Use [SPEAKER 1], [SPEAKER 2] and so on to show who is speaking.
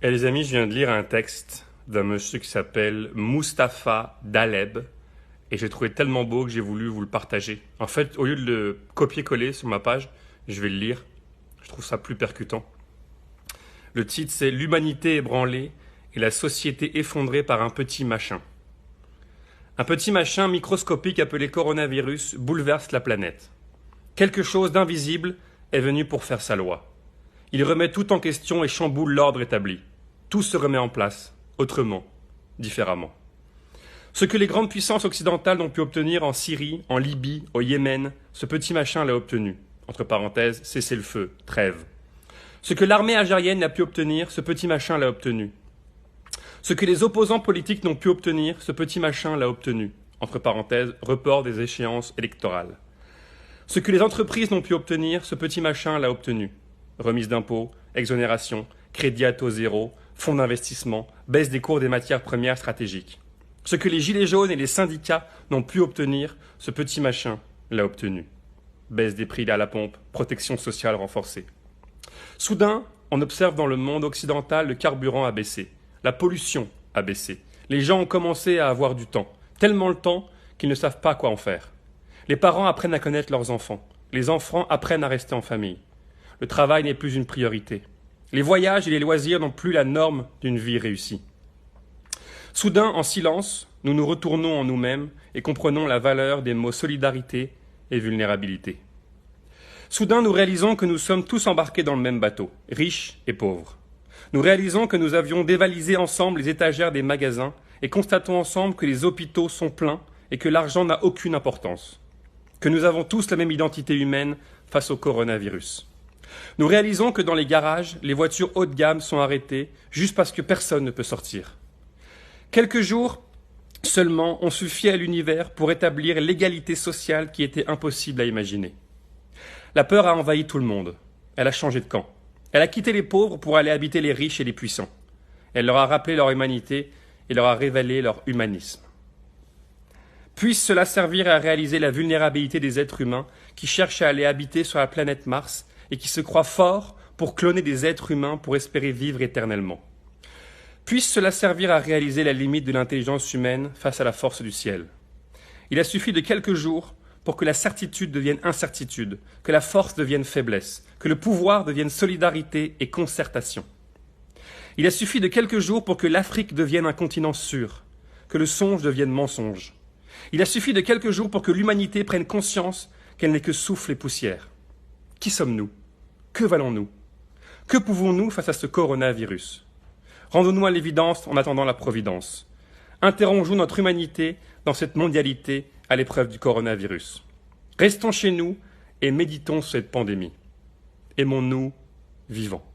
[SPEAKER 1] Et les amis, je viens de lire un texte d'un monsieur qui s'appelle Mustapha Daleb et j'ai trouvé tellement beau que j'ai voulu vous le partager. En fait, au lieu de le copier-coller sur ma page, je vais le lire. Je trouve ça plus percutant. Le titre, c'est « L'humanité ébranlée et la société effondrée par un petit machin ». Un petit machin microscopique appelé coronavirus bouleverse la planète. Quelque chose d'invisible est venu pour faire sa loi. Il remet tout en question et chamboule l'ordre établi. Tout se remet en place, autrement, différemment. Ce que les grandes puissances occidentales n'ont pu obtenir en Syrie, en Libye, au Yémen, ce petit machin l'a obtenu. Entre parenthèses, cessez-le-feu, trêve. Ce que l'armée algérienne n'a pu obtenir, ce petit machin l'a obtenu. Ce que les opposants politiques n'ont pu obtenir, ce petit machin l'a obtenu. Entre parenthèses, report des échéances électorales. Ce que les entreprises n'ont pu obtenir, ce petit machin l'a obtenu. Remise d'impôts, exonération, crédit à taux zéro, fonds d'investissement, baisse des cours des matières premières stratégiques. Ce que les gilets jaunes et les syndicats n'ont pu obtenir, ce petit machin l'a obtenu. Baisse des prix à la pompe, protection sociale renforcée. Soudain, on observe dans le monde occidental le carburant a baissé, la pollution a baissé. Les gens ont commencé à avoir du temps, tellement le temps qu'ils ne savent pas quoi en faire. Les parents apprennent à connaître leurs enfants, les enfants apprennent à rester en famille. Le travail n'est plus une priorité. Les voyages et les loisirs n'ont plus la norme d'une vie réussie. Soudain, en silence, nous nous retournons en nous-mêmes et comprenons la valeur des mots solidarité et vulnérabilité. Soudain, nous réalisons que nous sommes tous embarqués dans le même bateau, riches et pauvres. Nous réalisons que nous avions dévalisé ensemble les étagères des magasins et constatons ensemble que les hôpitaux sont pleins et que l'argent n'a aucune importance. Que nous avons tous la même identité humaine face au coronavirus. Nous réalisons que dans les garages, les voitures haut de gamme sont arrêtées juste parce que personne ne peut sortir. Quelques jours seulement ont suffi à l'univers pour établir l'égalité sociale qui était impossible à imaginer. La peur a envahi tout le monde. Elle a changé de camp. Elle a quitté les pauvres pour aller habiter les riches et les puissants. Elle leur a rappelé leur humanité et leur a révélé leur humanisme. Puisse cela servir à réaliser la vulnérabilité des êtres humains qui cherchent à aller habiter sur la planète Mars et qui se croient forts pour cloner des êtres humains pour espérer vivre éternellement. Puisse cela servir à réaliser la limite de l'intelligence humaine face à la force du ciel. Il a suffi de quelques jours pour que la certitude devienne incertitude, que la force devienne faiblesse, que le pouvoir devienne solidarité et concertation. Il a suffi de quelques jours pour que l'Afrique devienne un continent sûr, que le songe devienne mensonge. Il a suffi de quelques jours pour que l'humanité prenne conscience qu'elle n'est que souffle et poussière. Qui sommes-nous ? Que valons-nous ? Que pouvons-nous face à ce coronavirus ? Rendons-nous à l'évidence en attendant la providence. Interrogeons notre humanité dans cette mondialité à l'épreuve du coronavirus. Restons chez nous et méditons sur cette pandémie. Aimons-nous vivants.